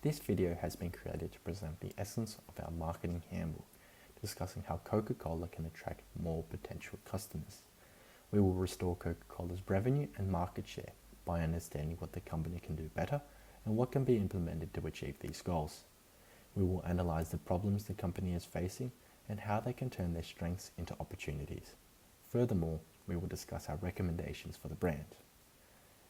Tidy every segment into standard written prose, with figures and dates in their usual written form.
This video has been created to present the essence of our marketing handbook, discussing how Coca-Cola can attract more potential customers. We will restore Coca-Cola's revenue and market share by understanding what the company can do better and what can be implemented to achieve these goals. We will analyze the problems the company is facing and how they can turn their strengths into opportunities. Furthermore, we will discuss our recommendations for the brand.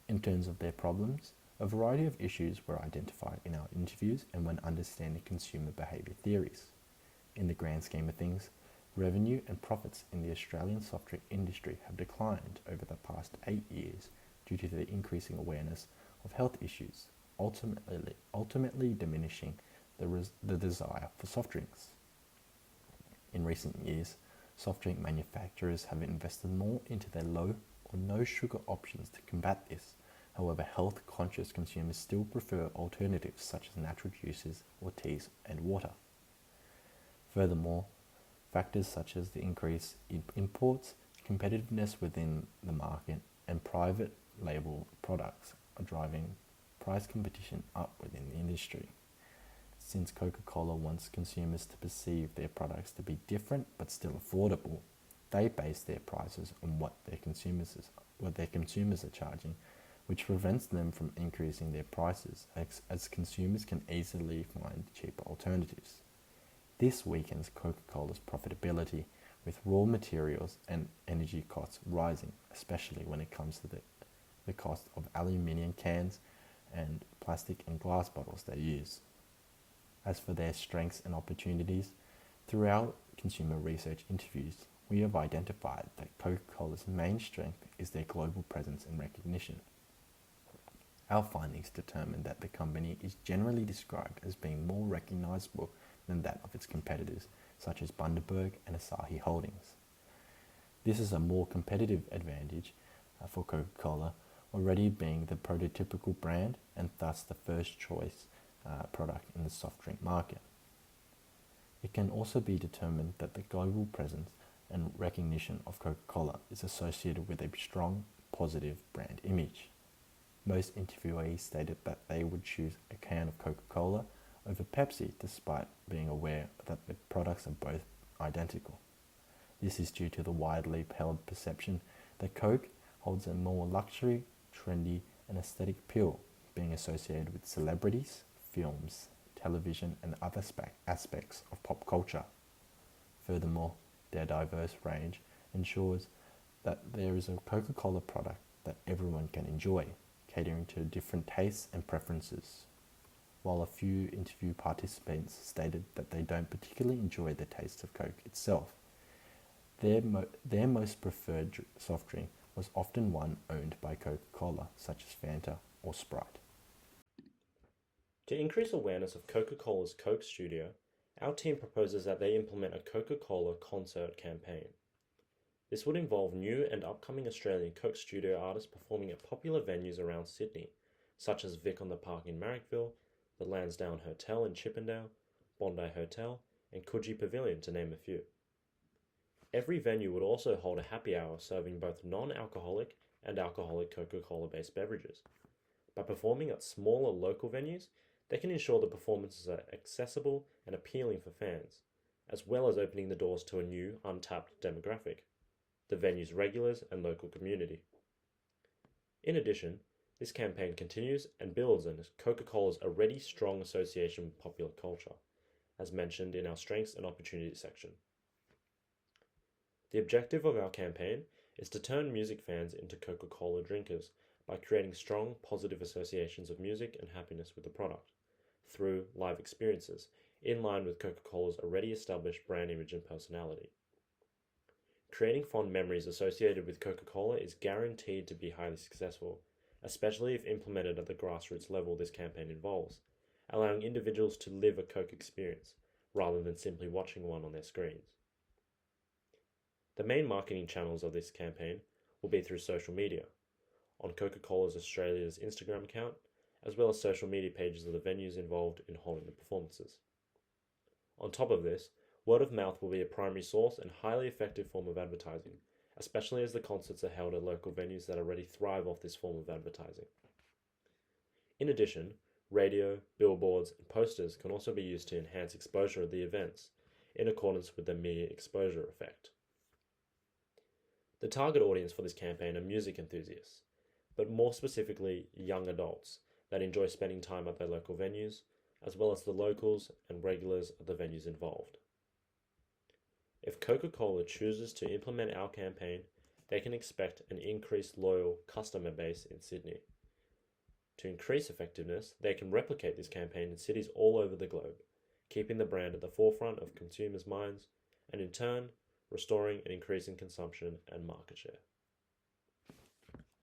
In terms of their problems, a variety of issues were identified in our interviews and when understanding consumer behaviour theories. In the grand scheme of things, revenue and profits in the Australian soft drink industry have declined over the past 8 years due to the increasing awareness of health issues, ultimately diminishing the desire for soft drinks. In recent years, soft drink manufacturers have invested more into their low or no sugar options to combat this. However, health-conscious consumers still prefer alternatives such as natural juices or teas and water. Furthermore, factors such as the increase in imports, competitiveness within the market, and private label products are driving price competition up within the industry. Since Coca-Cola wants consumers to perceive their products to be different but still affordable, they base their prices on what their consumers are charging, which prevents them from increasing their prices as consumers can easily find cheaper alternatives. This weakens Coca-Cola's profitability, with raw materials and energy costs rising, especially when it comes to the cost of aluminium cans and plastic and glass bottles they use. As for their strengths and opportunities, throughout consumer research interviews, we have identified that Coca-Cola's main strength is their global presence and recognition. Our findings determine that the company is generally described as being more recognizable than that of its competitors, such as Bundaberg and Asahi Holdings. This is a more competitive advantage for Coca-Cola, already being the prototypical brand and thus the first choice product in the soft drink market. It can also be determined that the global presence and recognition of Coca-Cola is associated with a strong, positive brand image. Most interviewees stated that they would choose a can of Coca-Cola over Pepsi despite being aware that the products are both identical. This is due to the widely held perception that Coke holds a more luxury, trendy, and aesthetic appeal, being associated with celebrities, films, television, and other aspects of pop culture. Furthermore, their diverse range ensures that there is a Coca-Cola product that everyone can enjoy, catering to different tastes and preferences. While a few interview participants stated that they don't particularly enjoy the taste of Coke itself, their most preferred soft drink was often one owned by Coca-Cola, such as Fanta or Sprite. To increase awareness of Coca-Cola's Coke Studio, our team proposes that they implement a Coca-Cola concert campaign. This would involve new and upcoming Australian Coke Studio artists performing at popular venues around Sydney, such as Vic on the Park in Marrickville, the Lansdowne Hotel in Chippendale, Bondi Hotel, and Coogee Pavilion, to name a few. Every venue would also hold a happy hour serving both non-alcoholic and alcoholic Coca-Cola-based beverages. By performing at smaller local venues, they can ensure the performances are accessible and appealing for fans, as well as opening the doors to a new, untapped demographic, the venue's regulars and local community. In addition, this campaign continues and builds on Coca-Cola's already strong association with popular culture, as mentioned in our Strengths and Opportunities section. The objective of our campaign is to turn music fans into Coca-Cola drinkers by creating strong, positive associations of music and happiness with the product through live experiences, in line with Coca-Cola's already established brand image and personality. Creating fond memories associated with Coca-Cola is guaranteed to be highly successful, especially if implemented at the grassroots level this campaign involves, allowing individuals to live a Coke experience, rather than simply watching one on their screens. The main marketing channels of this campaign will be through social media, on Coca-Cola Australia's Instagram account, as well as social media pages of the venues involved in holding the performances. On top of this, word of mouth will be a primary source and highly effective form of advertising, especially as the concerts are held at local venues that already thrive off this form of advertising. In addition, Radio, billboards, and posters can also be used to enhance exposure of the events, in accordance with the mere exposure effect. The target audience for this campaign are music enthusiasts, but more specifically young adults that enjoy spending time at their local venues, as well as the locals and regulars of the venues involved. If Coca-Cola chooses to implement our campaign, they can expect an increased loyal customer base in Sydney. To increase effectiveness, they can replicate this campaign in cities all over the globe, keeping the brand at the forefront of consumers' minds, and in turn, restoring and increasing consumption and market share.